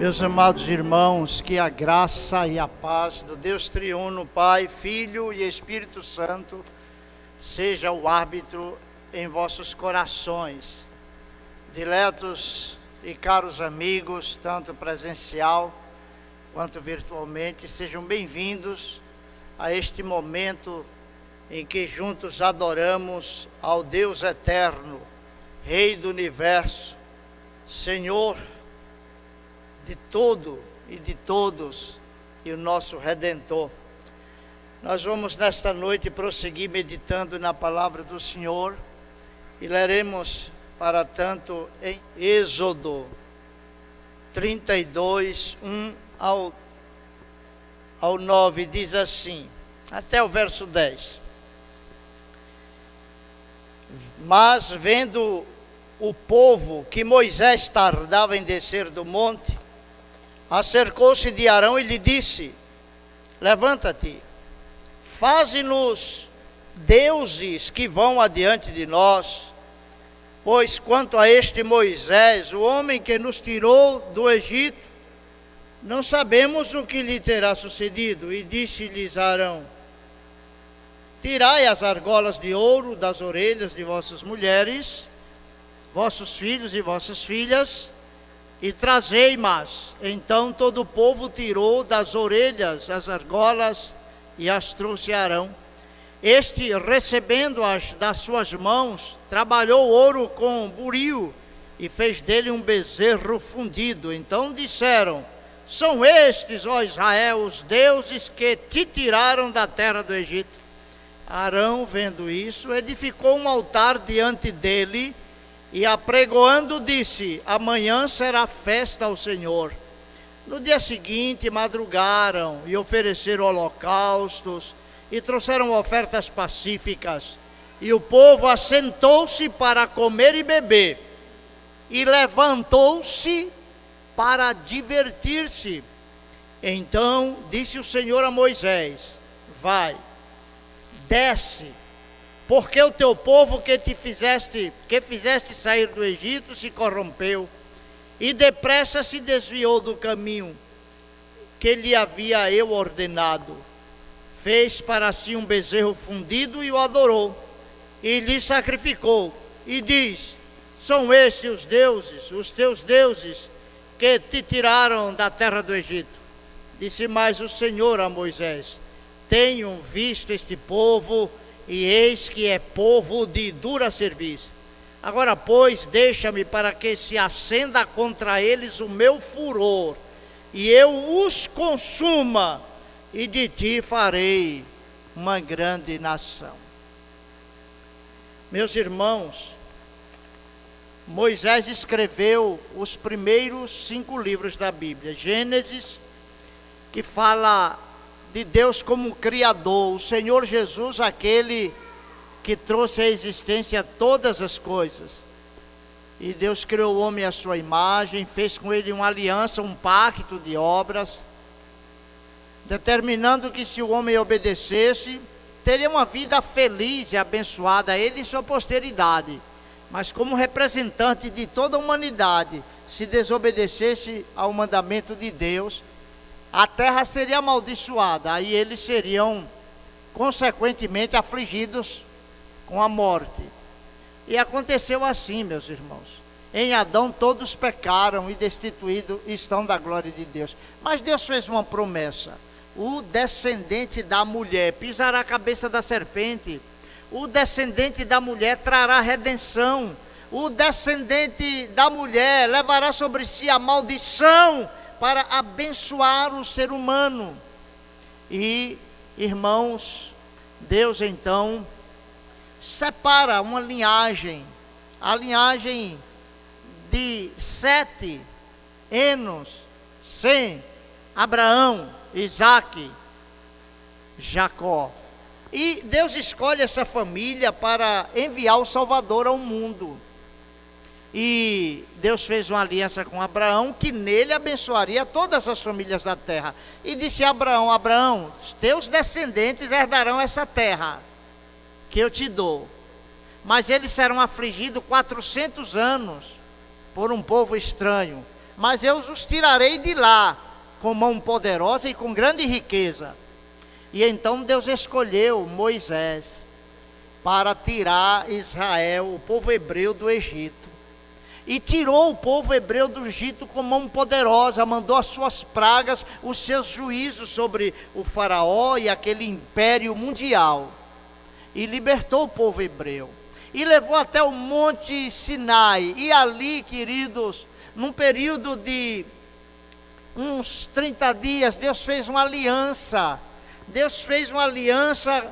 Meus amados irmãos, que a graça e a paz do Deus triuno, Pai, Filho e Espírito Santo, seja o árbitro em vossos corações. Diletos e caros amigos, tanto presencial quanto virtualmente, sejam bem-vindos a este momento em que juntos adoramos ao Deus eterno, Rei do Universo, Senhor de todo e de todos, e o nosso Redentor. Nós vamos nesta noite prosseguir meditando na palavra do Senhor e leremos para tanto em Êxodo 32, 1 ao 9, diz assim, até o verso 10. Mas vendo o povo que Moisés tardava em descer do monte, acercou-se de Arão e lhe disse: levanta-te, faze-nos deuses que vão adiante de nós, pois quanto a este Moisés, o homem que nos tirou do Egito, não sabemos o que lhe terá sucedido. E disse-lhes Arão: tirai as argolas de ouro das orelhas de vossas mulheres, vossos filhos e vossas filhas, e trazei-mas. Então todo o povo tirou das orelhas as argolas e as trouxe a Arão. Este, recebendo-as das suas mãos, trabalhou o ouro com buril e fez dele um bezerro fundido. Então disseram: são estes, ó Israel, os deuses que te tiraram da terra do Egito. Arão, vendo isso, edificou um altar diante dele e, apregoando, disse: amanhã será festa ao Senhor. No dia seguinte madrugaram e ofereceram holocaustos e trouxeram ofertas pacíficas. E o povo assentou-se para comer e beber, e levantou-se para divertir-se. Então disse o Senhor a Moisés: vai, desce, porque o teu povo que fizeste sair do Egito se corrompeu, e depressa se desviou do caminho que lhe havia eu ordenado. Fez para si um bezerro fundido e o adorou, e lhe sacrificou, e diz: são estes os deuses, os teus deuses, que te tiraram da terra do Egito. Disse mais o Senhor a Moisés: tenho visto este povo, e eis que é povo de dura serviço. Agora, pois, deixa-me para que se acenda contra eles o meu furor, e eu os consuma, e de ti farei uma grande nação. Meus irmãos, Moisés escreveu os primeiros 5 livros da Bíblia. Gênesis, que fala de Deus como Criador, o Senhor Jesus, aquele que trouxe à existência todas as coisas. E Deus criou o homem à sua imagem, fez com ele uma aliança, um pacto de obras, determinando que se o homem obedecesse, teria uma vida feliz e abençoada, ele e sua posteridade. Mas como representante de toda a humanidade, se desobedecesse ao mandamento de Deus, a terra seria amaldiçoada, aí eles seriam consequentemente afligidos com a morte. E aconteceu assim, meus irmãos. Em Adão todos pecaram e destituídos estão da glória de Deus. Mas Deus fez uma promessa: o descendente da mulher pisará a cabeça da serpente, o descendente da mulher trará redenção, o descendente da mulher levará sobre si a maldição para abençoar o ser humano. E, irmãos, Deus então separa uma linhagem, a linhagem de Sete, Enos, Sem, Abraão, Isaque, Jacó. E Deus escolhe essa família para enviar o Salvador ao mundo. E Deus fez uma aliança com Abraão, que nele abençoaria todas as famílias da terra. E disse a Abraão: Abraão, os teus descendentes herdarão essa terra que eu te dou. Mas eles serão afligidos 400 anos por um povo estranho. mas eu os tirarei de lá, com mão poderosa e com grande riqueza. E então Deus escolheu Moisés para tirar Israel, o povo hebreu, do Egito. E tirou o povo hebreu do Egito com mão poderosa, mandou as suas pragas, os seus juízos sobre o faraó e aquele império mundial. E libertou o povo hebreu. E levou até o monte Sinai. E ali, queridos, num período de uns 30 dias, Deus fez uma aliança. Deus fez uma aliança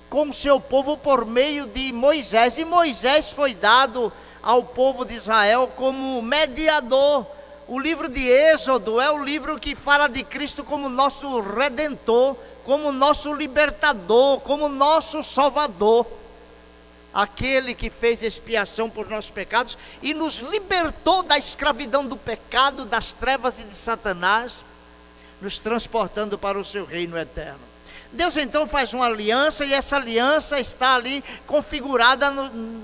com o seu povo por meio de Moisés. E Moisés foi dado ao povo de Israel como mediador. O livro de Êxodo é o livro que fala de Cristo como nosso Redentor, como nosso libertador, como nosso Salvador. Aquele que fez expiação por nossos pecados e nos libertou da escravidão do pecado, das trevas e de Satanás, nos transportando para o seu reino eterno. Deus então faz uma aliança, e essa aliança está ali configurada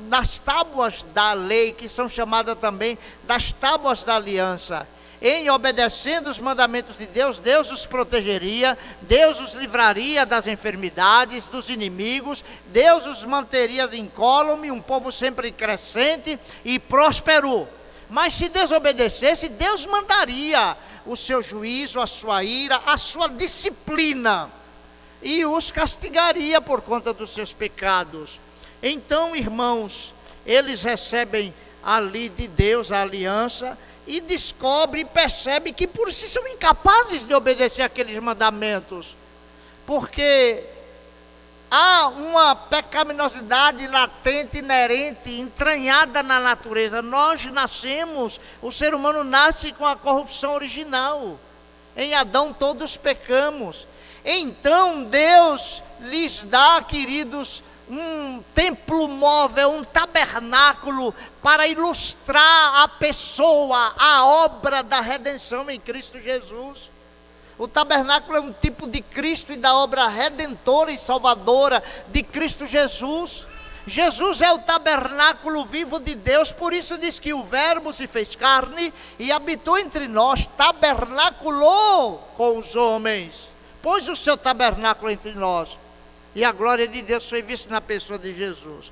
nas tábuas da lei, que são chamadas também das tábuas da aliança. Em obedecendo os mandamentos de Deus, Deus os protegeria, Deus os livraria das enfermidades, dos inimigos, Deus os manteria incólume, um povo sempre crescente e próspero. Mas se desobedecesse, Deus mandaria o seu juízo, a sua ira, a sua disciplina, e os castigaria por conta dos seus pecados. Então, irmãos, eles recebem ali de Deus a aliança e descobrem e percebem que por si são incapazes de obedecer aqueles mandamentos, porque há uma pecaminosidade latente, inerente, entranhada na natureza. Nós nascemos, o ser humano nasce com a corrupção original. Em Adão todos pecamos. Então Deus lhes dá, queridos, um templo móvel, um tabernáculo para ilustrar a pessoa, a obra da redenção em Cristo Jesus. O tabernáculo é um tipo de Cristo e da obra redentora e salvadora de Cristo Jesus. Jesus é o tabernáculo vivo de Deus, por isso diz que o Verbo se fez carne e habitou entre nós, tabernaculou com os homens, pôs o seu tabernáculo entre nós, e a glória de Deus foi vista na pessoa de Jesus.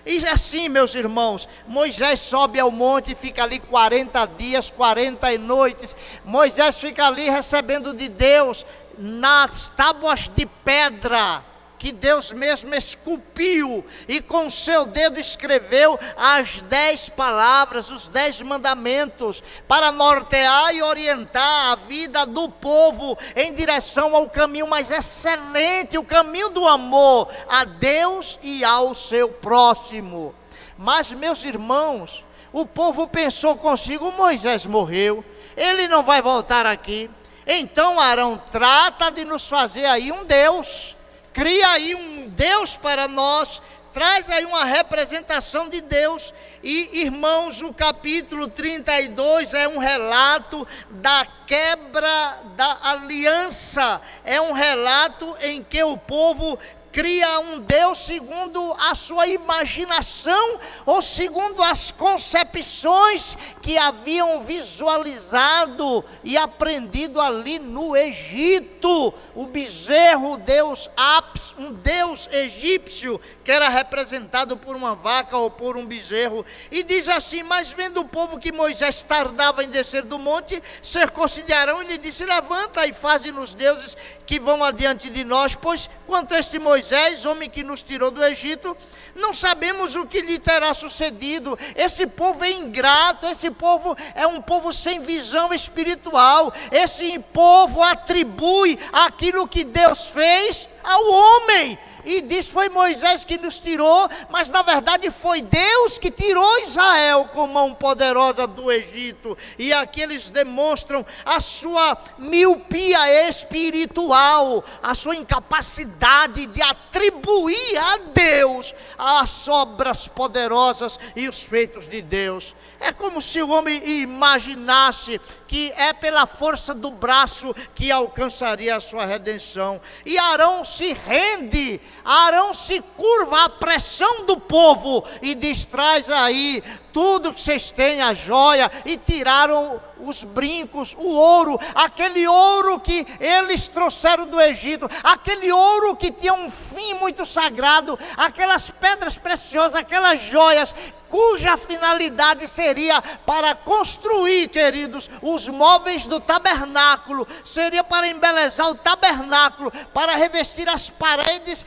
E assim, meus irmãos, Moisés sobe ao monte e fica ali 40 dias, 40 noites. Moisés fica ali recebendo de Deus nas tábuas de pedra, que Deus mesmo esculpiu e com seu dedo escreveu as 10 palavras, os 10 mandamentos, para nortear e orientar a vida do povo em direção ao caminho mais excelente, o caminho do amor a Deus e ao seu próximo. Mas, meus irmãos, o povo pensou consigo: Moisés morreu, ele não vai voltar aqui, então Arão trata de nos fazer aí um Deus. Cria aí um Deus para nós, traz aí uma representação de Deus. E, irmãos, o capítulo 32 é um relato da quebra da aliança. É um relato em que o povo cria um Deus segundo a sua imaginação, ou segundo as concepções que haviam visualizado e aprendido ali no Egito. O bezerro, Deus Apis, um Deus egípcio, que era representado por uma vaca ou por um bezerro. E diz assim: mas vendo o povo que Moisés tardava em descer do monte, cercou-se de Arão e lhe disse: levanta e faze-nos deuses que vão adiante de nós, pois quanto a este Moisés, homem que nos tirou do Egito, não sabemos o que lhe terá sucedido. Esse povo é ingrato, esse povo é um povo sem visão espiritual. Esse povo atribui aquilo que Deus fez ao homem. E diz: foi Moisés que nos tirou, mas na verdade foi Deus que tirou Israel com mão poderosa do Egito. E aqui eles demonstram a sua miopia espiritual, a sua incapacidade de atribuir a Deus as obras poderosas e os feitos de Deus. É como se o homem imaginasse que é pela força do braço que alcançaria a sua redenção. E Arão se rende, Arão se curva à pressão do povo e diz: traz aí tudo que vocês têm, a joia, e tiraram os brincos, o ouro, aquele ouro que eles trouxeram do Egito, aquele ouro que tinha um fim muito sagrado, aquelas pedras preciosas, aquelas joias, cuja finalidade seria para construir, queridos, os móveis do tabernáculo, seria para embelezar o tabernáculo, para revestir as paredes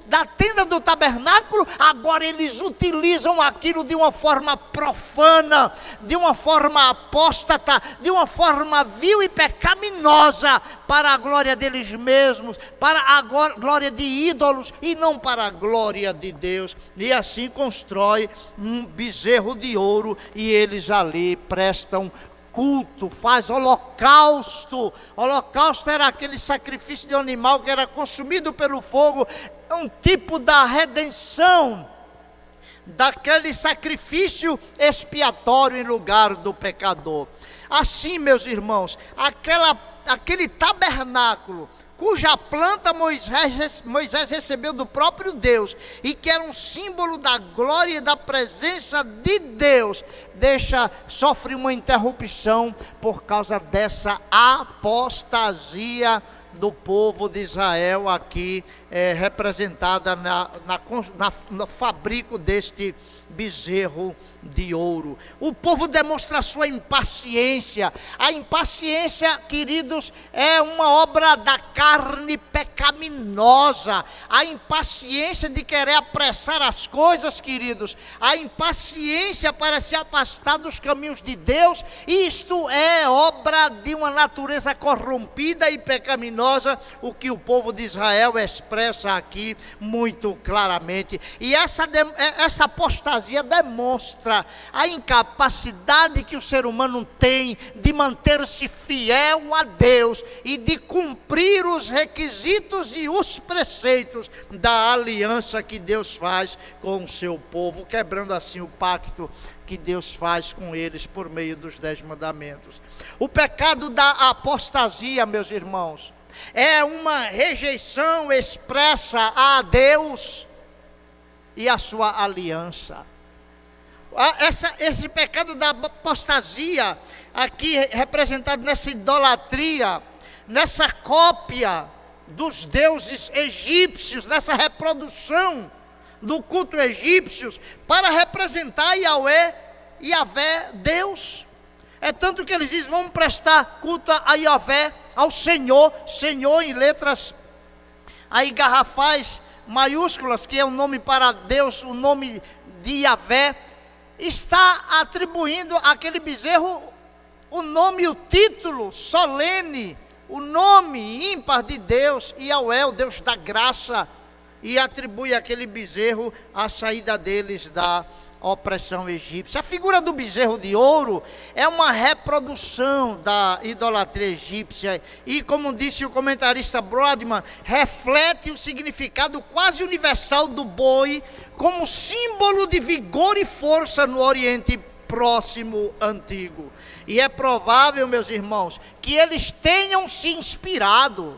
da tenda do tabernáculo. Agora eles utilizam aquilo de uma forma profana, de uma forma apóstata, de uma forma vil e pecaminosa, para a glória deles mesmos, para a glória de ídolos, e não para a glória de Deus. E assim constrói um bezerro de ouro, e eles ali prestam culto, faz holocausto. Holocausto era aquele sacrifício de um animal que era consumido pelo fogo, um tipo da redenção, daquele sacrifício expiatório em lugar do pecador. Assim, meus irmãos, aquele tabernáculo, cuja planta Moisés recebeu do próprio Deus, e que era um símbolo da glória e da presença de Deus, sofre uma interrupção por causa dessa apostasia do povo de Israel, aqui representada no fabrico deste bezerro de ouro. O povo demonstra sua impaciência. A impaciência, queridos, é uma obra da carne pecaminosa. A impaciência de querer apressar as coisas, queridos, a impaciência para se afastar dos caminhos de Deus, isto é obra de uma natureza corrompida e pecaminosa, o que o povo de Israel expressa aqui muito claramente. E essa apostasia demonstra a incapacidade que o ser humano tem de manter-se fiel a Deus e de cumprir os requisitos e os preceitos da aliança que Deus faz com o seu povo, quebrando assim o pacto que Deus faz com eles por meio dos 10 mandamentos. O pecado da apostasia, meus irmãos, é uma rejeição expressa a Deus e a sua aliança. Esse pecado da apostasia, aqui representado nessa idolatria, nessa cópia dos deuses egípcios, nessa reprodução do culto egípcio, para representar Yahvé, Deus. É tanto que eles dizem: vamos prestar culto a Yahvé, ao Senhor, Senhor em letras aí garrafais, maiúsculas, que é o nome para Deus, o nome de Yahvé. Está atribuindo àquele bezerro o nome, o título solene, o nome ímpar de Deus, Yahvé, o Deus da graça, e atribui àquele bezerro a saída deles da opressão egípcia. A figura do bezerro de ouro é uma reprodução da idolatria egípcia, e, como disse o comentarista Brodman, reflete o significado quase universal do boi como símbolo de vigor e força no Oriente Próximo antigo. E é provável, meus irmãos, que eles tenham se inspirado,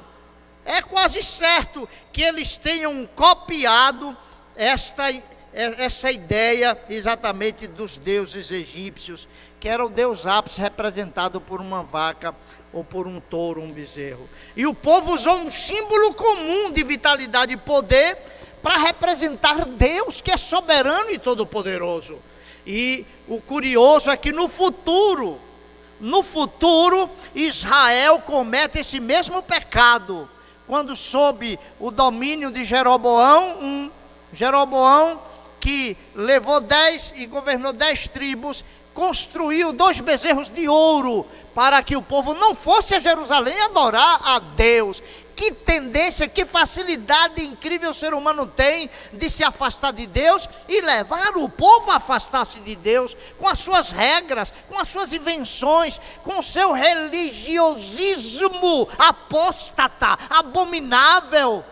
é quase certo que eles tenham copiado essa ideia exatamente dos deuses egípcios, que era o deus Apis, representado por uma vaca ou por um touro, um bezerro. E o povo usou um símbolo comum de vitalidade e poder para representar Deus, que é soberano e todo-poderoso. E o curioso é que no futuro, Israel comete esse mesmo pecado, quando sob o domínio de Jeroboão que levou 10 e governou 10 tribos, construiu 2 bezerros de ouro, para que o povo não fosse a Jerusalém adorar a Deus. Que tendência, que facilidade incrível o ser humano tem de se afastar de Deus e levar o povo a afastar-se de Deus, com as suas regras, com as suas invenções, com o seu religiosismo apóstata, abominável,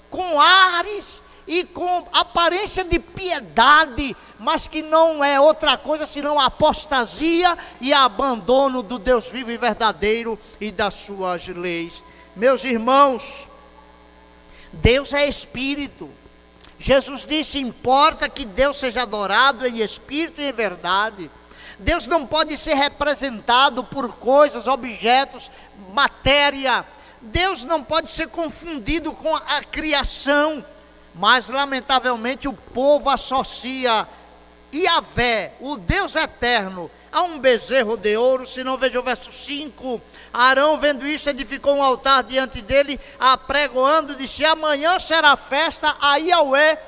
com ares e com aparência de piedade, mas que não é outra coisa senão a apostasia e abandono do Deus vivo e verdadeiro e das suas leis. Meus irmãos, Deus é espírito, Jesus disse: importa que Deus seja adorado em espírito e em verdade. Deus não pode ser representado por coisas, objetos, matéria. Deus não pode ser confundido com a criação. Mas lamentavelmente o povo associa Yahvé, o Deus eterno, a um bezerro de ouro. Se não, veja o verso 5. Arão, vendo isso, edificou um altar diante dele, apregoando, disse: amanhã será festa a Yahvé.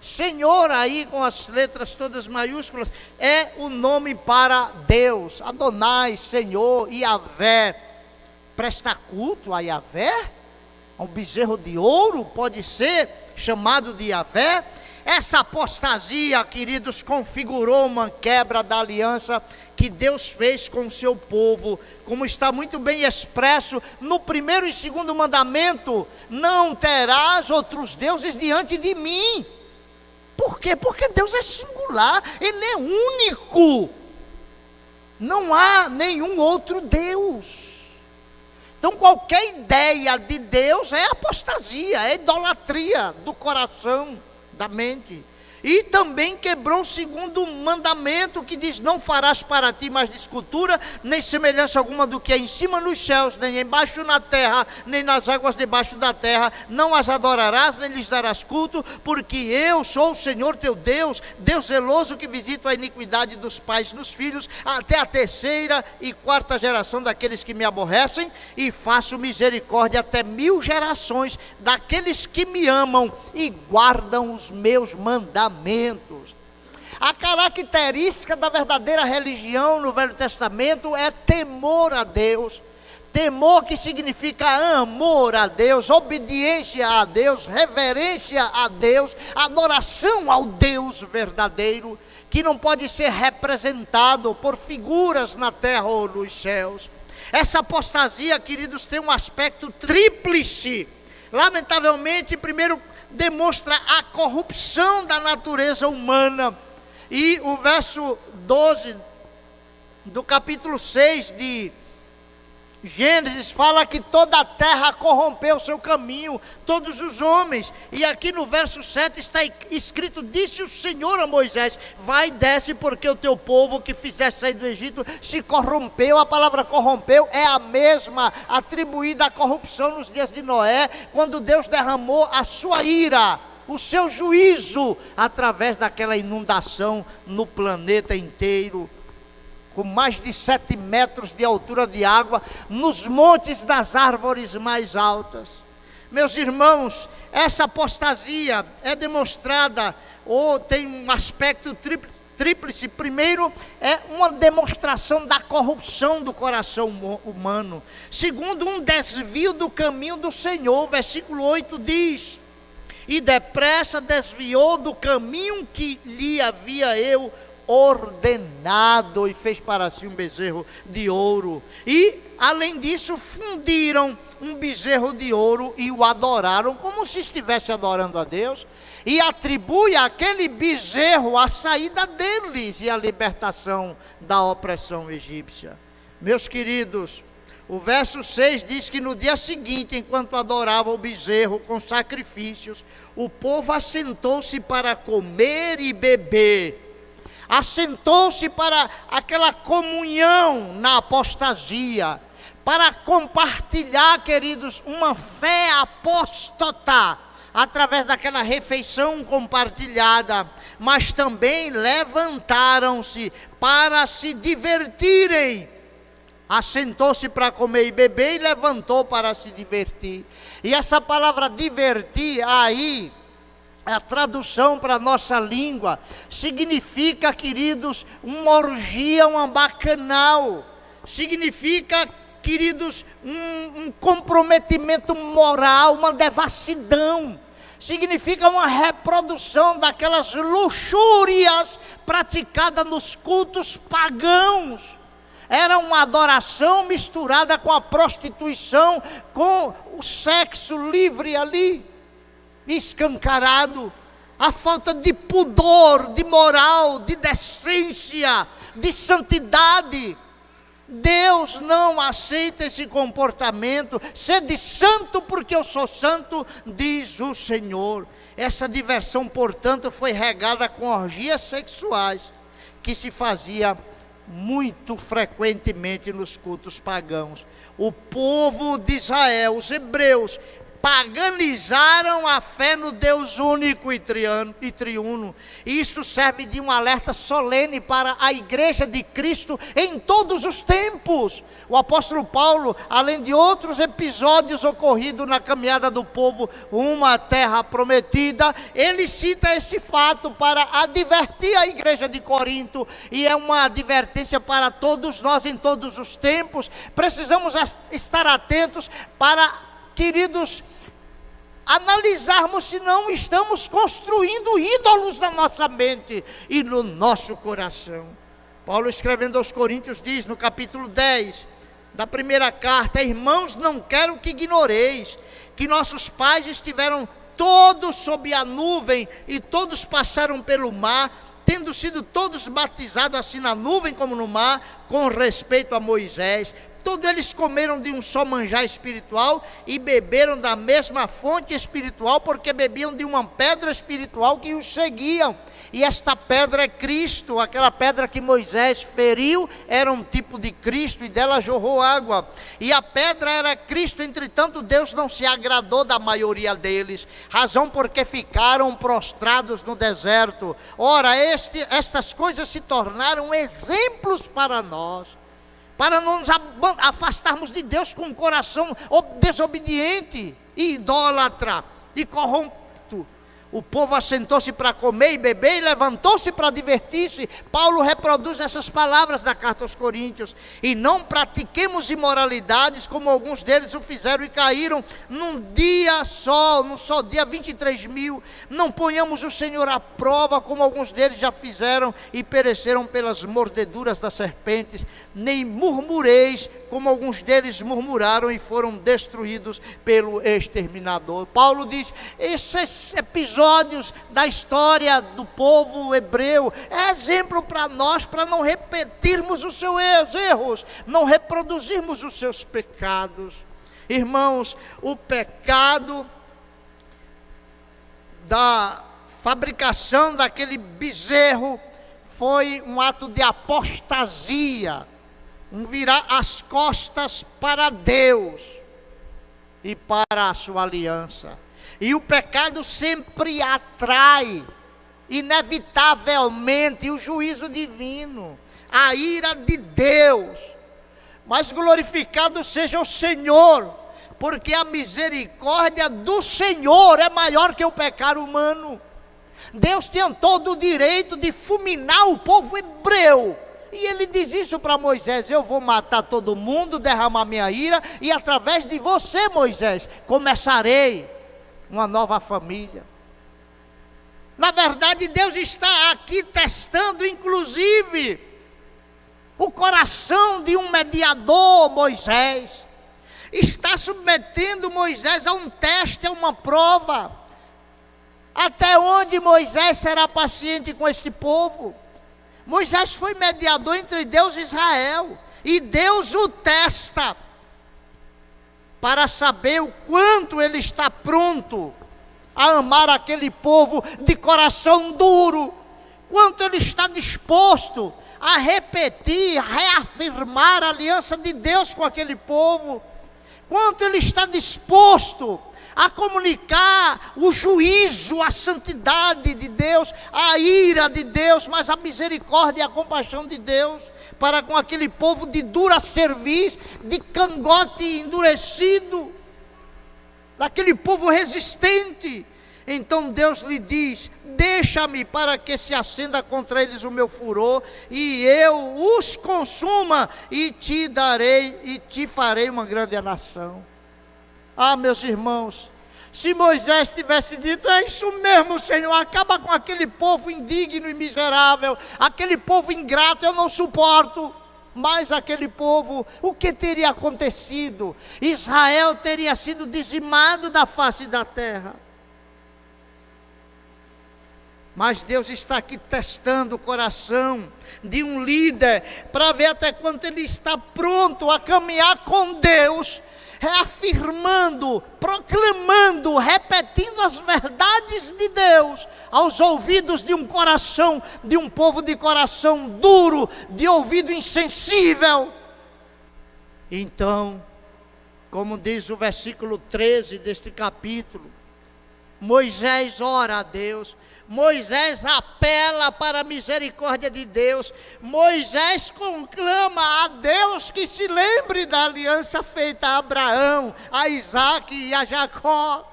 Senhor, aí com as letras todas maiúsculas, é o nome para Deus. Adonai, Senhor, Yahvé. Presta culto a Yahvé? Um bezerro de ouro pode ser chamado de Yahvé? Essa apostasia, queridos, configurou uma quebra da aliança que Deus fez com o seu povo, como está muito bem expresso no primeiro e segundo mandamento: não terás outros deuses diante de mim. Por quê? Porque Deus é singular, Ele é único, não há nenhum outro Deus. Então qualquer ideia de Deus é apostasia, é idolatria do coração, da mente. E também quebrou o segundo mandamento, que diz: não farás para ti mais de escultura, nem semelhança alguma do que é em cima nos céus, nem embaixo na terra, nem nas águas debaixo da terra. Não as adorarás, nem lhes darás culto, porque eu sou o Senhor teu Deus, Deus zeloso, que visita a iniquidade dos pais nos filhos, até a terceira e quarta geração daqueles que me aborrecem, e faço misericórdia até 1000 gerações daqueles que me amam e guardam os meus mandamentos. A característica da verdadeira religião no Velho Testamento é temor a Deus. Temor, que significa amor a Deus, obediência a Deus, reverência a Deus, adoração ao Deus verdadeiro, que não pode ser representado por figuras na terra ou nos céus. Essa apostasia, queridos, tem um aspecto tríplice. Lamentavelmente, primeiro, demonstra a corrupção da natureza humana. E o verso 12 do capítulo 6 de Gênesis fala que toda a terra corrompeu o seu caminho, todos os homens. E aqui no verso 7 está escrito: disse o Senhor a Moisés: vai e desce, porque o teu povo que fizeste sair do Egito se corrompeu. A palavra corrompeu é a mesma atribuída à corrupção nos dias de Noé, quando Deus derramou a sua ira, o seu juízo, através daquela inundação no planeta inteiro, com mais de 7 metros de altura de água, nos montes das árvores mais altas. Meus irmãos, essa apostasia é demonstrada, ou tem um aspecto tríplice. Primeiro, é uma demonstração da corrupção do coração humano. Segundo, um desvio do caminho do Senhor. Versículo 8 diz: e depressa desviou do caminho que lhe havia eu ordenado, e fez para si um bezerro de ouro. E além disso, fundiram um bezerro de ouro e o adoraram como se estivesse adorando a Deus, e atribui àquele bezerro a saída deles e a libertação da opressão egípcia. Meus queridos, o verso 6 diz que no dia seguinte, enquanto adorava o bezerro com sacrifícios, o povo assentou-se para comer e beber. Assentou-se para aquela comunhão na apostasia, para compartilhar, queridos, uma fé apóstata, através daquela refeição compartilhada. Mas também levantaram-se para se divertirem. Assentou-se para comer e beber e levantou para se divertir. E essa palavra divertir aí, a tradução para a nossa língua, significa, queridos, uma orgia, uma bacanal. Significa, queridos, um comprometimento moral, uma devassidão. Significa uma reprodução daquelas luxúrias praticadas nos cultos pagãos. Era uma adoração misturada com a prostituição, com o sexo livre ali, escancarado. A falta de pudor, de moral, de decência, de santidade. Deus não aceita esse comportamento. Sede santo porque eu sou santo, diz o Senhor. Essa diversão, portanto, foi regada com orgias sexuais, que se fazia muito frequentemente nos cultos pagãos. O povo de Israel, os hebreus, paganizaram a fé no Deus único e triuno. E isso serve de um alerta solene para a igreja de Cristo em todos os tempos. O apóstolo Paulo, além de outros episódios ocorridos na caminhada do povo rumo à terra prometida, ele cita esse fato para advertir a igreja de Corinto, e é uma advertência para todos nós em todos os tempos. Precisamos estar atentos para, queridos, analisarmos se não estamos construindo ídolos na nossa mente e no nosso coração. Paulo, escrevendo aos Coríntios, diz no capítulo 10 da primeira carta: irmãos, não quero que ignoreis que nossos pais estiveram todos sob a nuvem e todos passaram pelo mar, tendo sido todos batizados assim na nuvem como no mar, com respeito a Moisés. Todos eles comeram de um só manjar espiritual e beberam da mesma fonte espiritual, porque bebiam de uma pedra espiritual que os seguiam. E esta pedra é Cristo. Aquela pedra que Moisés feriu era um tipo de Cristo, e dela jorrou água. E a pedra era Cristo. Entretanto, Deus não se agradou da maioria deles, razão porque ficaram prostrados no deserto. Ora, estas coisas se tornaram exemplos para nós, para não nos afastarmos de Deus com um coração desobediente e idólatra e corrompido. O povo assentou-se para comer e beber e levantou-se para divertir-se. Paulo reproduz essas palavras da carta aos Coríntios: e não pratiquemos imoralidades como alguns deles o fizeram e caíram num só dia 23.000. Não ponhamos o Senhor à prova como alguns deles já fizeram e pereceram pelas mordeduras das serpentes. Nem murmureis como alguns deles murmuraram e foram destruídos pelo exterminador. Paulo diz: esses episódios da história do povo hebreu é exemplo para nós, para não repetirmos os seus erros, não reproduzirmos os seus pecados. Irmãos, o pecado da fabricação daquele bezerro foi um ato de apostasia, um virar as costas para Deus e para a sua aliança. E o pecado sempre atrai, inevitavelmente, o juízo divino, a ira de Deus. Mas glorificado seja o Senhor, porque a misericórdia do Senhor é maior que o pecado humano. Deus tinha todo o direito de fulminar o povo hebreu, e ele diz isso para Moisés: eu vou matar todo mundo, derramar minha ira, e através de você, Moisés, começarei uma nova família. Na verdade, Deus está aqui testando, inclusive, o coração de um mediador. Moisés está submetendo Moisés a um teste, a uma prova. Até onde Moisés será paciente com este povo? Moisés foi mediador entre Deus e Israel, e Deus o testa para saber o quanto ele está pronto a amar aquele povo de coração duro, quanto ele está disposto a repetir, a reafirmar a aliança de Deus com aquele povo, quanto ele está disposto a comunicar o juízo, a santidade de Deus, a ira de Deus, mas a misericórdia e a compaixão de Deus para com aquele povo de dura cerviz, de cangote endurecido, daquele povo resistente. Então Deus lhe diz: deixa-me para que se acenda contra eles o meu furor, e eu os consuma, e te darei, e te farei uma grande nação. Ah, meus irmãos, se Moisés tivesse dito: é isso mesmo, Senhor, acaba com aquele povo indigno e miserável, aquele povo ingrato, eu não suporto mais aquele povo, o que teria acontecido? Israel teria sido dizimado da face da terra. Mas Deus está aqui testando o coração de um líder, para ver até quanto ele está pronto a caminhar com Deus reafirmando, proclamando, repetindo as verdades de Deus aos ouvidos de um coração, de um povo de coração duro, de ouvido insensível. Então, como diz o versículo 13 deste capítulo, Moisés ora a Deus, Moisés apela para a misericórdia de Deus, Moisés conclama a Deus que se lembre da aliança feita a Abraão, a Isaque e a Jacó.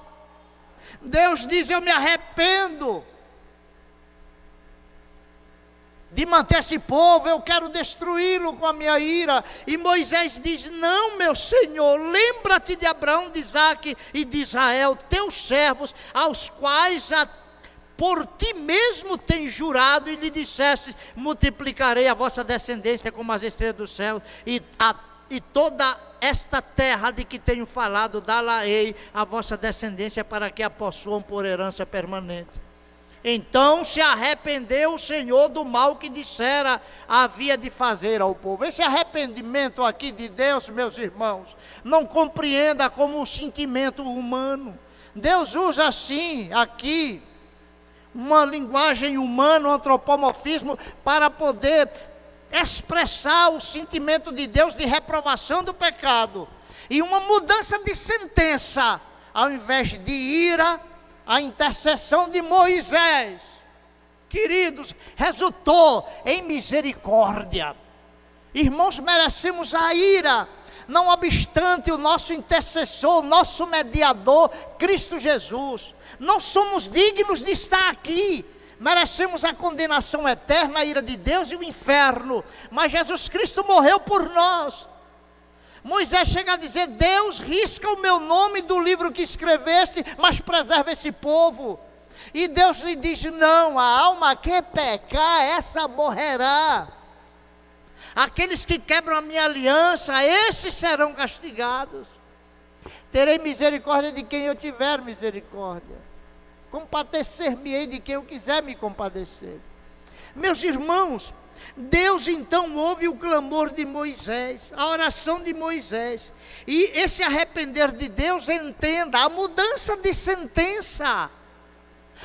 Deus diz: eu me arrependo de manter esse povo, eu quero destruí-lo com a minha ira. E Moisés diz: não, meu Senhor, lembra-te de Abraão, de Isaque e de Israel, teus servos, aos quais por ti mesmo tens jurado, e lhe disseste: multiplicarei a vossa descendência como as estrelas do céu, e toda esta terra de que tenho falado, dá-la-ei a vossa descendência, para que a possuam por herança permanente. Então se arrependeu o Senhor do mal que dissera havia de fazer ao povo. Esse arrependimento aqui de Deus, meus irmãos, não compreenda como um sentimento humano. Deus usa assim aqui uma linguagem humana, um antropomorfismo, para poder expressar o sentimento de Deus de reprovação do pecado e uma mudança de sentença. Ao invés de ira, a intercessão de Moisés, queridos, resultou em misericórdia. Irmãos, merecemos a ira, não obstante o nosso intercessor, o nosso mediador, Cristo Jesus. Não somos dignos de estar aqui, merecemos a condenação eterna, a ira de Deus e o inferno, mas Jesus Cristo morreu por nós. Moisés chega a dizer: Deus, risca o meu nome do livro que escreveste, mas preserva esse povo. E Deus lhe diz: não, a alma que pecar, essa morrerá. Aqueles que quebram a minha aliança, esses serão castigados. Terei misericórdia de quem eu tiver misericórdia, compadecer-me-ei de quem eu quiser me compadecer. Meus irmãos, Deus então ouve o clamor de Moisés, a oração de Moisés, e esse arrepender de Deus, entenda, a mudança de sentença.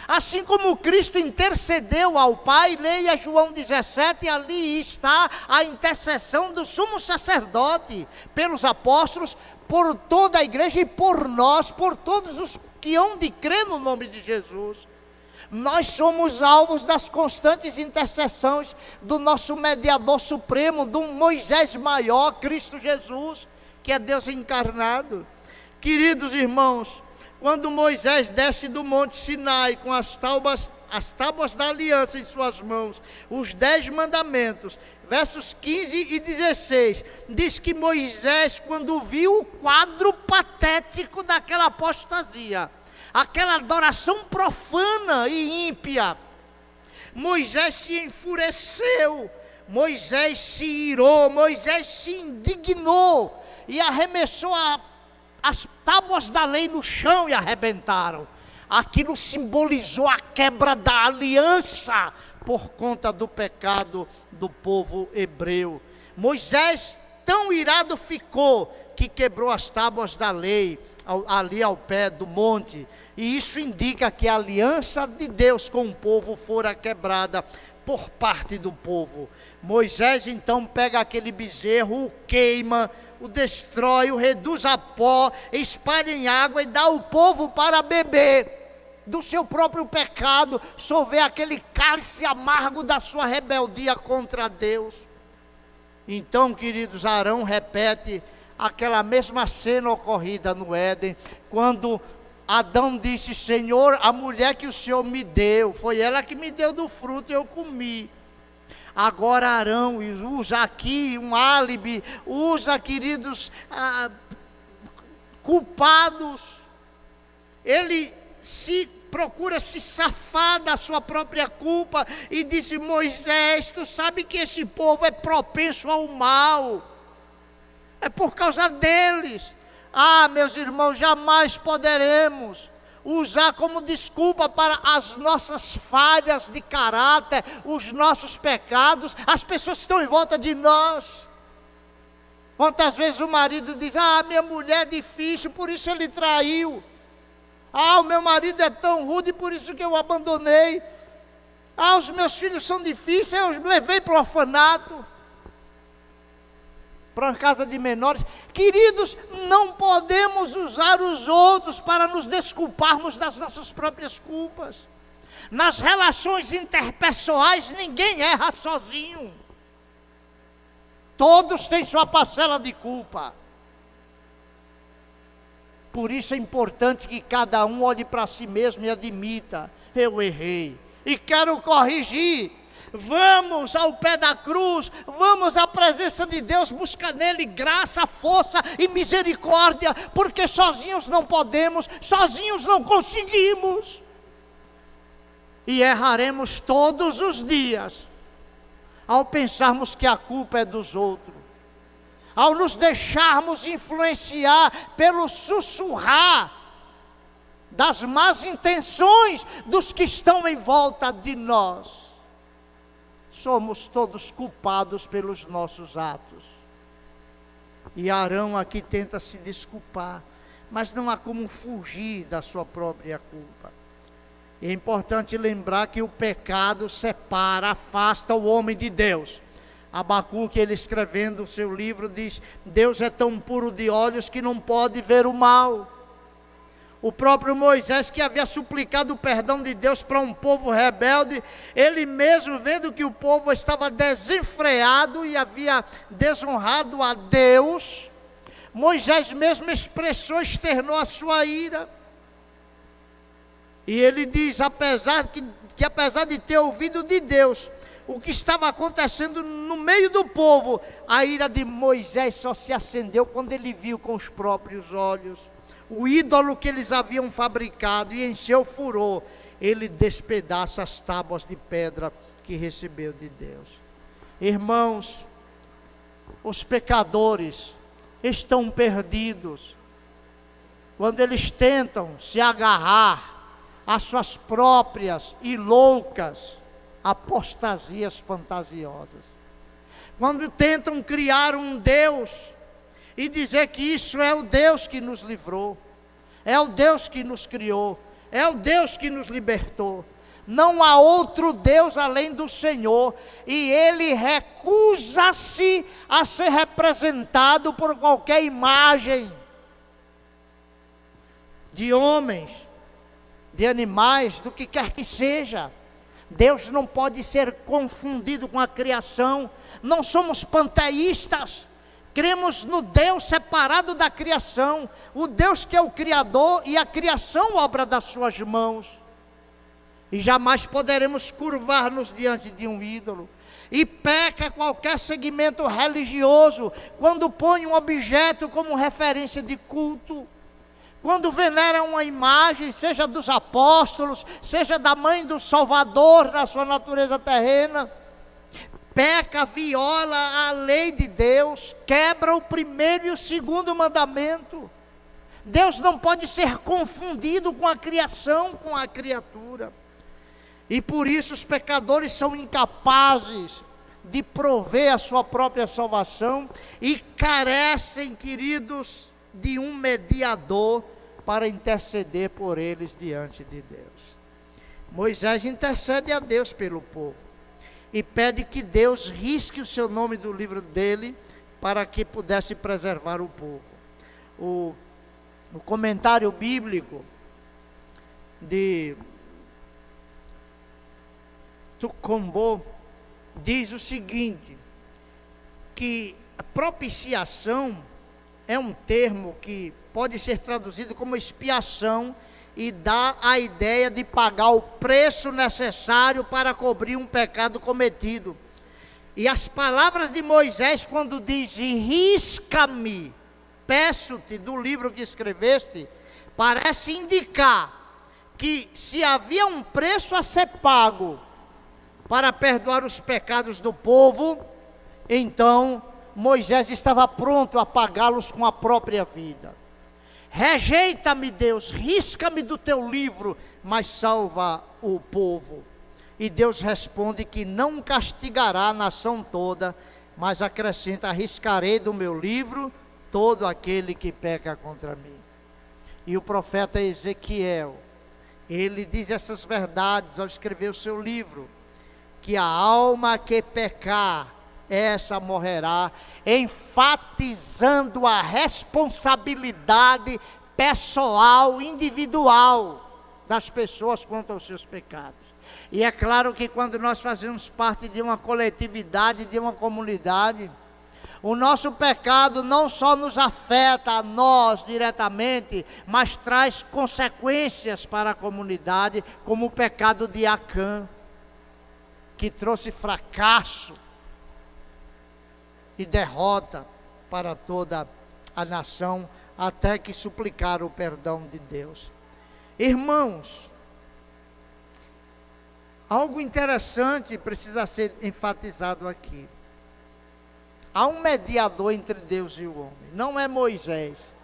Assim como Cristo intercedeu ao Pai, leia João 17, ali está a intercessão do sumo sacerdote, pelos apóstolos, por toda a igreja e por nós, por todos os que hão de crer no nome de Jesus. Nós somos alvos das constantes intercessões do nosso mediador supremo, do Moisés maior, Cristo Jesus, que é Deus encarnado. Queridos irmãos, quando Moisés desce do monte Sinai com as tábuas da aliança em suas mãos, os 10 mandamentos, versos 15 e 16, diz que Moisés, quando viu o quadro patético daquela apostasia, aquela adoração profana e ímpia, Moisés se enfureceu, Moisés se irou, Moisés se indignou e arremessou as tábuas da lei no chão e arrebentaram. Aquilo simbolizou a quebra da aliança por conta do pecado do povo hebreu. Moisés tão irado ficou que quebrou as tábuas da lei ali ao pé do monte, e isso indica que a aliança de Deus com o povo fora quebrada por parte do povo. Moisés então pega aquele bezerro, o queima, o destrói, o reduz a pó, espalha em água e dá ao povo para beber do seu próprio pecado, sorver aquele cálice amargo da sua rebeldia contra Deus. Então, queridos, Arão repete aquela mesma cena ocorrida no Éden, quando Adão disse: Senhor, a mulher que o Senhor me deu, foi ela que me deu do fruto e eu comi. Agora Arão usa aqui um álibi, usa, queridos, culpados. Ele procura se safar da sua própria culpa e disse: Moisés, tu sabe que esse povo é propenso ao mal, é por causa deles. Meus irmãos, jamais poderemos usar como desculpa para as nossas falhas de caráter, os nossos pecados, as pessoas que estão em volta de nós. Quantas vezes o marido diz: ah, minha mulher é difícil, por isso ele traiu. Ah, o meu marido é tão rude, por isso que eu o abandonei. Ah, os meus filhos são difíceis, eu os levei para o orfanato, para uma casa de menores. Queridos, não podemos usar os outros para nos desculparmos das nossas próprias culpas. Nas relações interpessoais, ninguém erra sozinho. Todos têm sua parcela de culpa. Por isso é importante que cada um olhe para si mesmo e admita: eu errei e quero corrigir. Vamos ao pé da cruz, vamos à presença de Deus, buscar nele graça, força e misericórdia, porque sozinhos não podemos, sozinhos não conseguimos. E erraremos todos os dias, ao pensarmos que a culpa é dos outros, ao nos deixarmos influenciar pelo sussurrar das más intenções dos que estão em volta de nós. Somos todos culpados pelos nossos atos. E Arão aqui tenta se desculpar, mas não há como fugir da sua própria culpa. É importante lembrar que o pecado separa, afasta o homem de Deus. Abacuque, ele escrevendo o seu livro, diz: Deus é tão puro de olhos que não pode ver o mal. O próprio Moisés, que havia suplicado o perdão de Deus para um povo rebelde, ele mesmo vendo que o povo estava desenfreado e havia desonrado a Deus, Moisés mesmo expressou, externou a sua ira. E ele diz, apesar de ter ouvido de Deus o que estava acontecendo no meio do povo, a ira de Moisés só se acendeu quando ele viu com os próprios olhos o ídolo que eles haviam fabricado, e em seu furor ele despedaça as tábuas de pedra que recebeu de Deus. Irmãos, os pecadores estão perdidos quando eles tentam se agarrar às suas próprias e loucas apostasias fantasiosas. Quando tentam criar um Deus e dizer que isso é o Deus que nos livrou, é o Deus que nos criou, é o Deus que nos libertou. Não há outro Deus além do Senhor, e Ele recusa-se a ser representado por qualquer imagem de homens, de animais, do que quer que seja. Deus não pode ser confundido com a criação. Não somos panteístas. Cremos no Deus separado da criação, o Deus que é o Criador e a criação obra das suas mãos. E jamais poderemos curvar-nos diante de um ídolo. E peca qualquer segmento religioso quando põe um objeto como referência de culto. Quando venera uma imagem, seja dos apóstolos, seja da mãe do Salvador na sua natureza terrena, peca, viola a lei de Deus, quebra o primeiro e o segundo mandamento. Deus não pode ser confundido com a criação, com a criatura. E por isso os pecadores são incapazes de prover a sua própria salvação e carecem, queridos, de um mediador para interceder por eles diante de Deus. Moisés intercede a Deus pelo povo e pede que Deus risque o seu nome do livro dele para que pudesse preservar o povo. O comentário bíblico de Tucumbo diz o seguinte, que a propiciação é um termo que pode ser traduzido como expiação e dá a ideia de pagar o preço necessário para cobrir um pecado cometido. E as palavras de Moisés, quando diz, risca-me, peço-te do livro que escreveste, parece indicar que se havia um preço a ser pago para perdoar os pecados do povo, então Moisés estava pronto a pagá-los com a própria vida. Rejeita-me, Deus, risca-me do teu livro, mas salva o povo. E Deus responde que não castigará a nação toda mas acrescenta: arriscarei do meu livro todo aquele que peca contra mim. E o profeta Ezequiel, ele diz essas verdades ao escrever o seu livro, que a alma que pecar, essa morrerá, enfatizando a responsabilidade pessoal, individual das pessoas quanto aos seus pecados. E é claro que quando nós fazemos parte de uma coletividade, de uma comunidade, o nosso pecado não só nos afeta a nós diretamente, mas traz consequências para a comunidade, como o pecado de Acã, que trouxe fracasso e derrota para toda a nação, até que suplicaram o perdão de Deus. Irmãos, algo interessante precisa ser enfatizado aqui. Há um mediador entre Deus e o homem. Não é Moisés,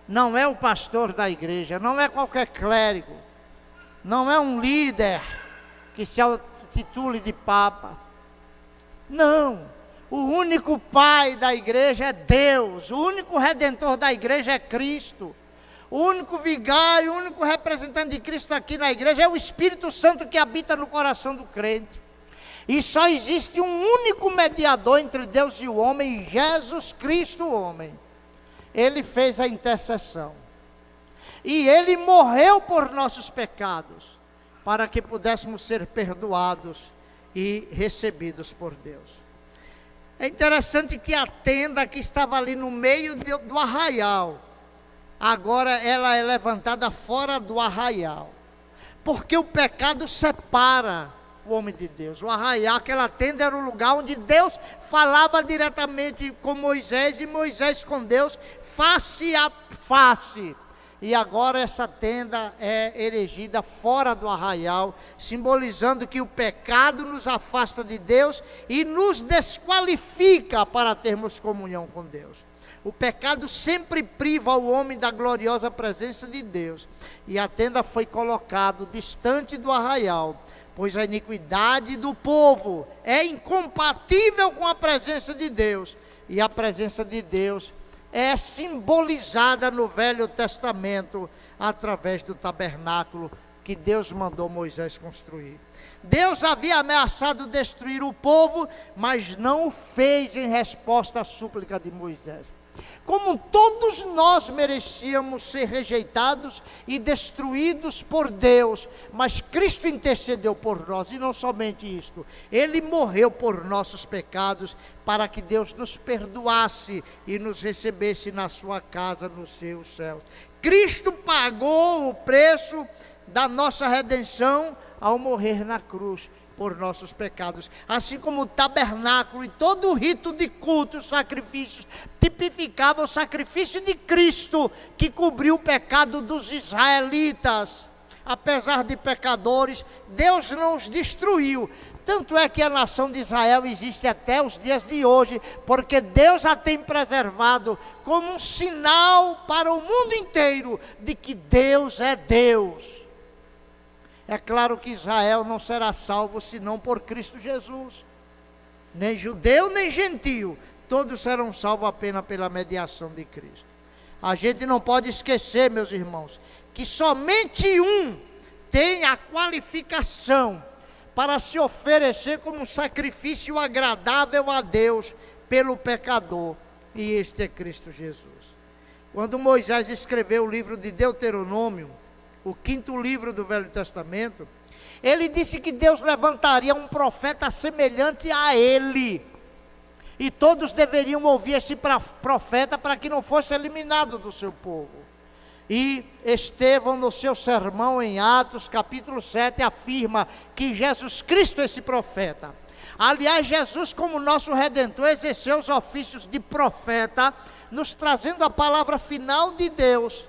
não é o pastor da igreja, não é qualquer clérigo, não é um líder que se intitule de papa. Não, o único pai da igreja é Deus, o único redentor da igreja é Cristo. O único vigário, o único representante de Cristo aqui na igreja é o Espírito Santo que habita no coração do crente. E só existe um único mediador entre Deus e o homem, Jesus Cristo, o homem. Ele fez a intercessão. E ele morreu por nossos pecados, para que pudéssemos ser perdoados e recebidos por Deus. É interessante que a tenda que estava ali no meio do arraial, agora ela é levantada fora do arraial, porque o pecado separa o homem de Deus. O arraial, aquela tenda, era o lugar onde Deus falava diretamente com Moisés, e Moisés com Deus, face a face. E agora essa tenda é erigida fora do arraial, simbolizando que o pecado nos afasta de Deus e nos desqualifica para termos comunhão com Deus. O pecado sempre priva o homem da gloriosa presença de Deus. E a tenda foi colocada distante do arraial, pois a iniquidade do povo é incompatível com a presença de Deus. E a presença de Deus é simbolizada no Velho Testamento através do tabernáculo que Deus mandou Moisés construir. Deus havia ameaçado destruir o povo, mas não o fez em resposta à súplica de Moisés. Como todos nós merecíamos ser rejeitados e destruídos por Deus, mas Cristo intercedeu por nós, e não somente isto, Ele morreu por nossos pecados, para que Deus nos perdoasse e nos recebesse na sua casa, nos seus céus. Cristo pagou o preço da nossa redenção ao morrer na cruz por nossos pecados, assim como o tabernáculo e todo o rito de culto, sacrifícios, tipificavam o sacrifício de Cristo, que cobriu o pecado dos israelitas. Apesar de pecadores, Deus não os destruiu. Tanto é que a nação de Israel existe até os dias de hoje, porque Deus a tem preservado como um sinal para o mundo inteiro de que Deus é Deus. É claro que Israel não será salvo senão por Cristo Jesus. Nem judeu, nem gentio, todos serão salvos apenas pela mediação de Cristo. A gente não pode esquecer, meus irmãos, que somente um tem a qualificação para se oferecer como um sacrifício agradável a Deus pelo pecador, e este é Cristo Jesus. Quando Moisés escreveu o livro de Deuteronômio, o 5º livro do Velho Testamento, ele disse que Deus levantaria um profeta semelhante a ele, e todos deveriam ouvir esse profeta para que não fosse eliminado do seu povo. E Estevão, no seu sermão em Atos, capítulo 7, afirma que Jesus Cristo é esse profeta. Aliás, Jesus, como nosso Redentor, exerceu os ofícios de profeta, nos trazendo a palavra final de Deus.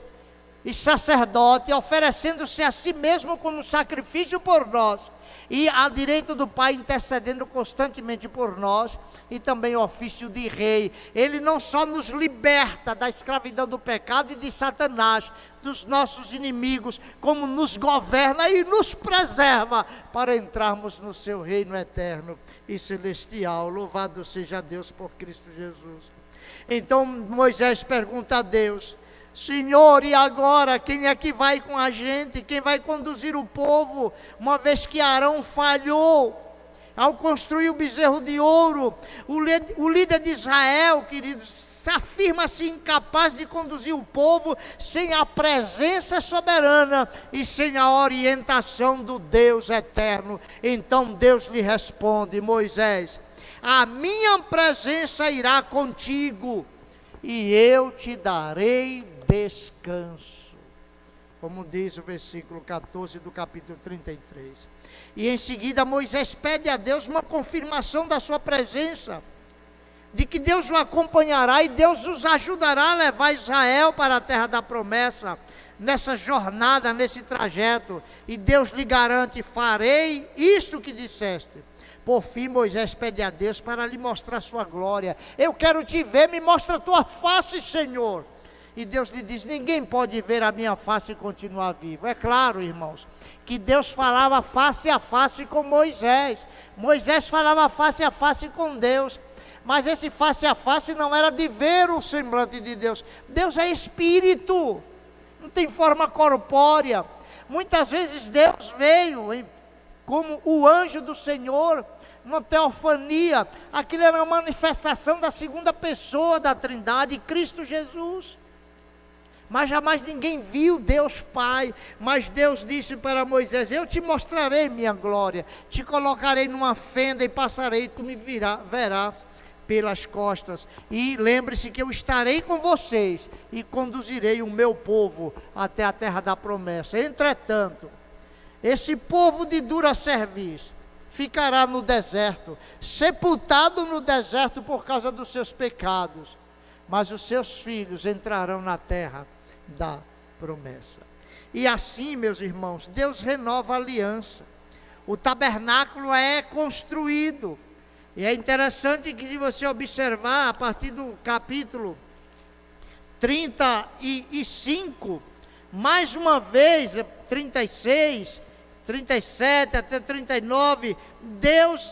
e sacerdote, oferecendo-se a si mesmo como sacrifício por nós, e à direita do Pai intercedendo constantemente por nós, e também o ofício de rei. Ele não só nos liberta da escravidão do pecado e de Satanás, dos nossos inimigos, como nos governa e nos preserva para entrarmos no seu reino eterno e celestial. Louvado seja Deus por Cristo Jesus. Então Moisés pergunta a Deus: Senhor, e agora quem é que vai com a gente? Quem vai conduzir o povo? Uma vez que Arão falhou ao construir o bezerro de ouro, o líder de Israel, queridos, afirma-se incapaz de conduzir o povo sem a presença soberana e sem a orientação do Deus eterno. Então Deus lhe responde: Moisés, a minha presença irá contigo e eu te darei descanso, como diz o versículo 14 do capítulo 33. E em seguida Moisés pede a Deus uma confirmação da sua presença, de que Deus o acompanhará e Deus os ajudará a levar Israel para a terra da promessa, nessa jornada, nesse trajeto. E Deus lhe garante: farei isto que disseste. Por fim, Moisés pede a Deus para lhe mostrar sua glória. Eu quero te ver, me mostra a tua face, Senhor. E Deus lhe diz: ninguém pode ver a minha face e continuar vivo. É claro, irmãos, que Deus falava face a face com Moisés. Moisés falava face a face com Deus. Mas esse face a face não era de ver o semblante de Deus. Deus é espírito, não tem forma corpórea. Muitas vezes Deus veio como o anjo do Senhor, uma teofania. Aquilo era uma manifestação da segunda pessoa da Trindade, Cristo Jesus. Mas jamais ninguém viu Deus Pai. Mas Deus disse para Moisés: eu te mostrarei minha glória, te colocarei numa fenda e passarei, tu me verás pelas costas. E lembre-se que eu estarei com vocês e conduzirei o meu povo até a terra da promessa. Entretanto, esse povo de dura serviço ficará no deserto, sepultado no deserto por causa dos seus pecados, mas os seus filhos entrarão na terra da promessa. E assim, meus irmãos, Deus renova a aliança. O tabernáculo é construído. E é interessante que, se você observar, a partir do capítulo 35, mais uma vez, 36, 37 até 39, Deus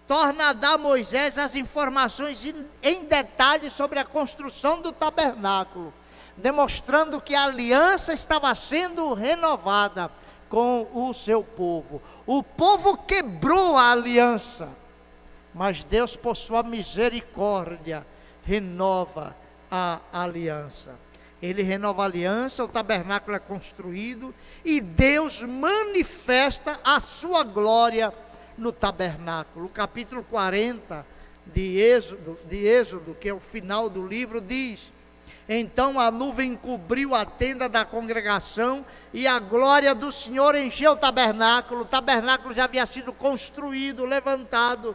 torna a dar a Moisés as informações em detalhes sobre a construção do tabernáculo, demonstrando que a aliança estava sendo renovada com o seu povo. O povo quebrou a aliança, mas Deus, por sua misericórdia, renova a aliança. Ele renova a aliança, o tabernáculo é construído e Deus manifesta a sua glória no tabernáculo. O capítulo 40 de Êxodo, que é o final do livro, diz: então a nuvem cobriu a tenda da congregação e a glória do Senhor encheu o tabernáculo. O tabernáculo já havia sido construído, levantado,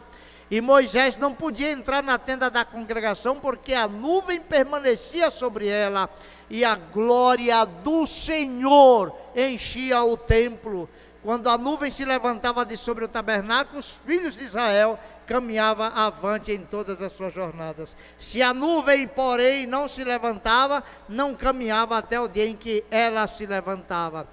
e Moisés não podia entrar na tenda da congregação porque a nuvem permanecia sobre ela e a glória do Senhor enchia o templo. Quando a nuvem se levantava de sobre o tabernáculo, os filhos de Israel caminhavam avante em todas as suas jornadas. Se a nuvem, porém, não se levantava, não caminhava até o dia em que ela se levantava.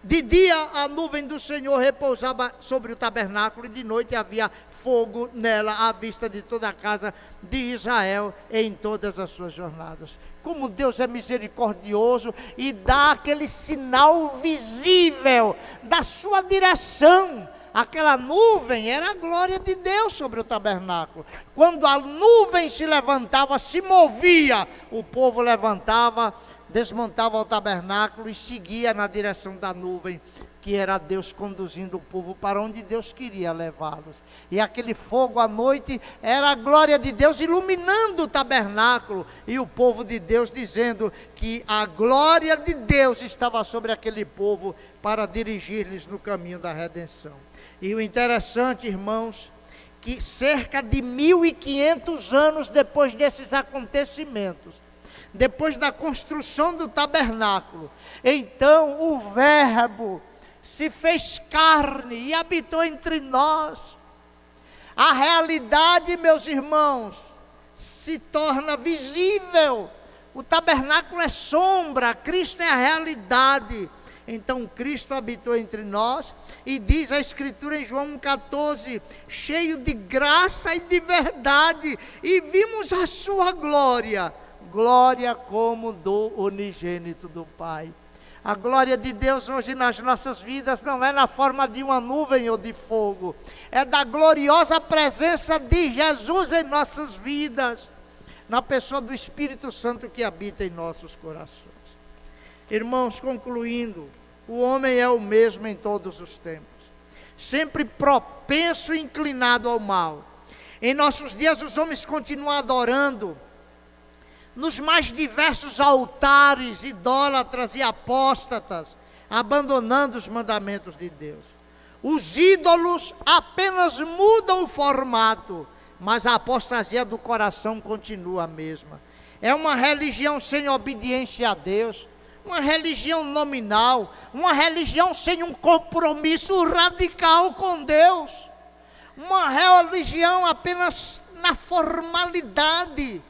De dia a nuvem do Senhor repousava sobre o tabernáculo, e de noite havia fogo nela, à vista de toda a casa de Israel em todas as suas jornadas. Como Deus é misericordioso e dá aquele sinal visível da sua direção. Aquela nuvem era a glória de Deus sobre o tabernáculo. Quando a nuvem se levantava, se movia, o povo levantava, desmontava o tabernáculo e seguia na direção da nuvem, que era Deus conduzindo o povo para onde Deus queria levá-los. E aquele fogo à noite era a glória de Deus iluminando o tabernáculo, e o povo de Deus dizendo que a glória de Deus estava sobre aquele povo para dirigir-lhes no caminho da redenção. E o interessante, irmãos, que cerca de 1500 anos depois desses acontecimentos, depois da construção do tabernáculo, então o Verbo se fez carne e habitou entre nós. A realidade, meus irmãos, se torna visível. O tabernáculo é sombra, Cristo é a realidade. Então Cristo habitou entre nós, e diz a Escritura em João 1,14, cheio de graça e de verdade, e vimos a sua glória, glória como do unigênito do Pai. A glória de Deus hoje nas nossas vidas não é na forma de uma nuvem ou de fogo, é da gloriosa presença de Jesus em nossas vidas, na pessoa do Espírito Santo que habita em nossos corações. Irmãos, concluindo, o homem é o mesmo em todos os tempos, sempre propenso e inclinado ao mal. Em nossos dias os homens continuam adorando nos mais diversos altares idólatras e apóstatas, abandonando os mandamentos de Deus. Os ídolos apenas mudam o formato, mas a apostasia do coração continua a mesma. É uma religião sem obediência a Deus, uma religião nominal, uma religião sem um compromisso radical com Deus, uma religião apenas na formalidade.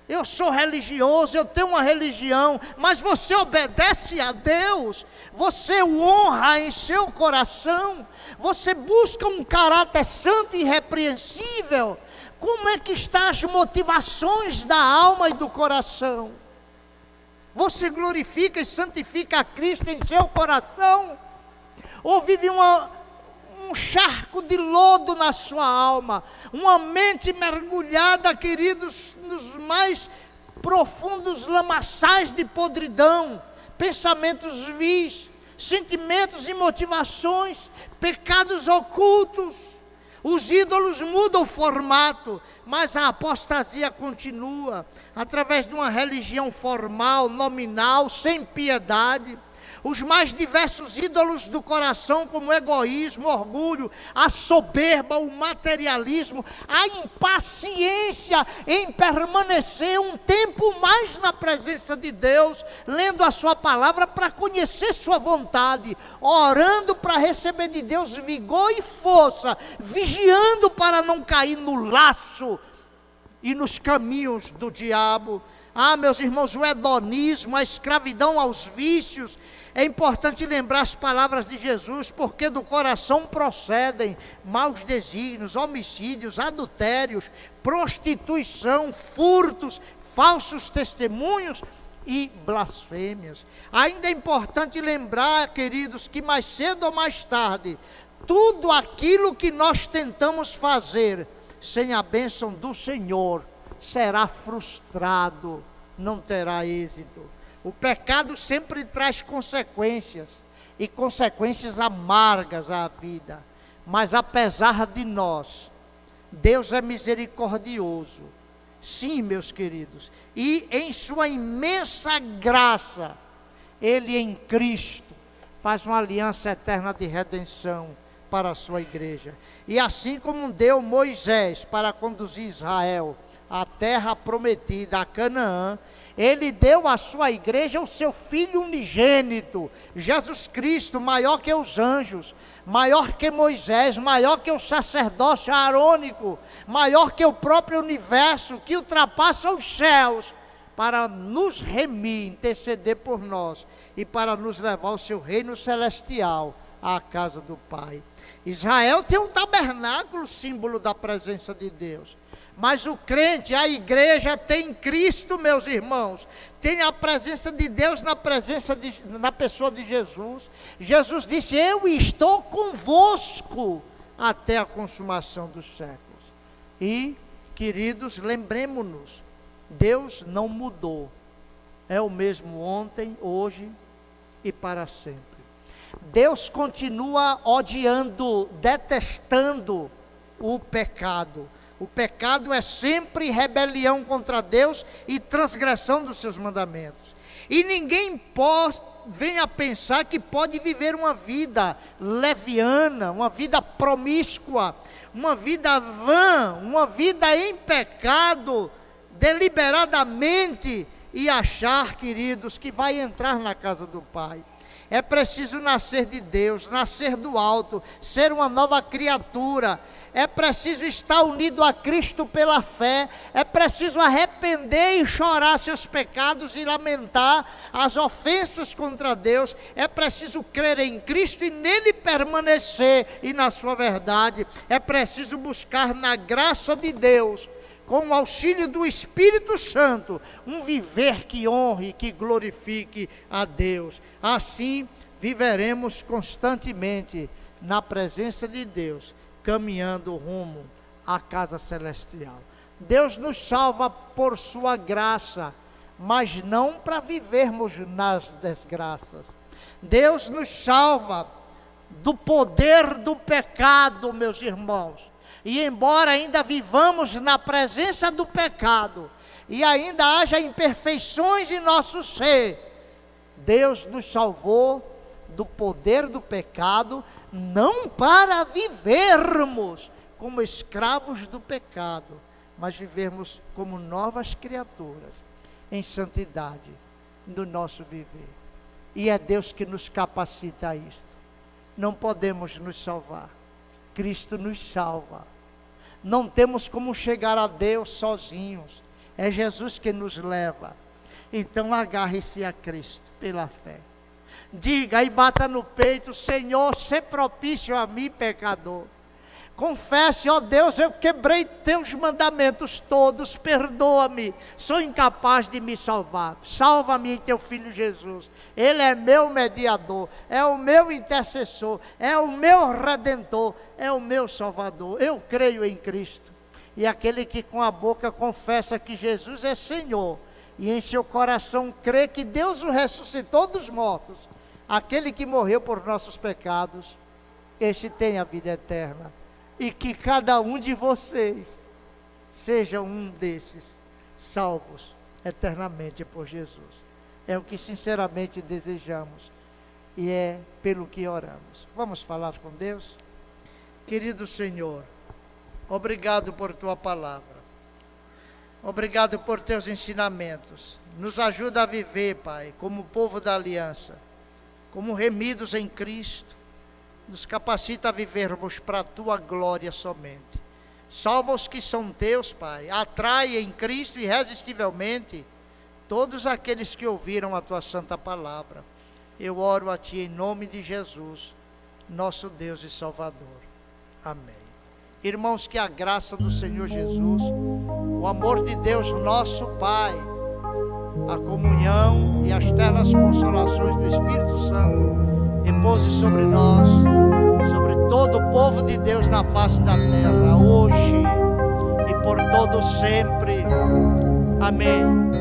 Eu sou religioso, eu tenho uma religião, mas você obedece a Deus, você o honra em seu coração, você busca um caráter santo e irrepreensível. Como é que estão as motivações da alma e do coração? Você glorifica e santifica a Cristo em seu coração? Ou vive um charco de lodo na sua alma, uma mente mergulhada, queridos, nos mais profundos lamaçais de podridão, pensamentos vis, sentimentos e motivações, pecados ocultos? Os ídolos mudam o formato, mas a apostasia continua, através de uma religião formal, nominal, sem piedade. Os mais diversos ídolos do coração, como o egoísmo, o orgulho, a soberba, o materialismo, a impaciência em permanecer um tempo mais na presença de Deus, lendo a sua palavra para conhecer sua vontade, orando para receber de Deus vigor e força, vigiando para não cair no laço e nos caminhos do diabo. Ah, meus irmãos, o hedonismo, a escravidão aos vícios. É importante lembrar as palavras de Jesus, porque do coração procedem maus desígnios, homicídios, adultérios, prostituição, furtos, falsos testemunhos e blasfêmias. Ainda é importante lembrar, queridos, que mais cedo ou mais tarde, tudo aquilo que nós tentamos fazer sem a bênção do Senhor será frustrado, não terá êxito. O pecado sempre traz consequências, e consequências amargas à vida. Mas apesar de nós, Deus é misericordioso. Sim, meus queridos. E em sua imensa graça, Ele em Cristo faz uma aliança eterna de redenção para a sua igreja. E assim como deu Moisés para conduzir Israel à terra prometida, a Canaã, Ele deu à sua igreja o seu Filho unigênito, Jesus Cristo, maior que os anjos, maior que Moisés, maior que o sacerdócio arônico, maior que o próprio universo, que ultrapassa os céus, para nos remir, interceder por nós, e para nos levar ao seu reino celestial, à casa do Pai. Israel tem um tabernáculo, símbolo da presença de Deus. Mas o crente, a igreja tem Cristo, meus irmãos, tem a presença de Deus na pessoa de Jesus. Jesus disse: eu estou convosco até a consumação dos séculos. E, queridos, lembremos-nos, Deus não mudou, é o mesmo ontem, hoje e para sempre. Deus continua odiando, detestando o pecado. O pecado é sempre rebelião contra Deus e transgressão dos seus mandamentos. E ninguém venha pensar que pode viver uma vida leviana, uma vida promíscua, uma vida vã, uma vida em pecado, deliberadamente e achar, queridos, que vai entrar na casa do Pai. É preciso nascer de Deus, nascer do alto, ser uma nova criatura. É preciso estar unido a Cristo pela fé. É preciso arrepender e chorar seus pecados e lamentar as ofensas contra Deus. É preciso crer em Cristo e nele permanecer e na sua verdade. É preciso buscar na graça de Deus, com o auxílio do Espírito Santo, um viver que honre, que glorifique a Deus. Assim viveremos constantemente na presença de Deus, caminhando rumo à casa celestial. Deus nos salva por sua graça, mas não para vivermos nas desgraças. Deus nos salva do poder do pecado, meus irmãos. E embora ainda vivamos na presença do pecado, e ainda haja imperfeições em nosso ser, Deus nos salvou do poder do pecado, não para vivermos como escravos do pecado, mas vivermos como novas criaturas, em santidade do nosso viver. E é Deus que nos capacita a isto. Não podemos nos salvar, Cristo nos salva. Não temos como chegar a Deus sozinhos, é Jesus que nos leva. Então agarre-se a Cristo pela fé. Diga e bata no peito: Senhor, sê propício a mim, pecador. Confesse: ó Deus, eu quebrei teus mandamentos todos, perdoa-me, sou incapaz de me salvar. Salva-me em teu Filho Jesus. Ele é meu mediador, é o meu intercessor, é o meu redentor, é o meu salvador. Eu creio em Cristo. E aquele que com a boca confessa que Jesus é Senhor, e em seu coração crê que Deus o ressuscitou dos mortos, aquele que morreu por nossos pecados, este tem a vida eterna. E que cada um de vocês seja um desses salvos eternamente por Jesus. É o que sinceramente desejamos e é pelo que oramos. Vamos falar com Deus? Querido Senhor, obrigado por tua palavra. Obrigado por teus ensinamentos. Nos ajuda a viver, Pai, como povo da aliança, como remidos em Cristo. Nos capacita a vivermos para a tua glória somente. Salva os que são teus, Pai. Atrai em Cristo irresistivelmente todos aqueles que ouviram a tua santa palavra. Eu oro a ti em nome de Jesus, nosso Deus e Salvador. Amém. Irmãos, que a graça do Senhor Jesus, o amor de Deus nosso Pai, a comunhão e as ternas consolações do Espírito Santo repouse sobre nós, sobre todo o povo de Deus na face da terra, hoje e por todo sempre. Amém.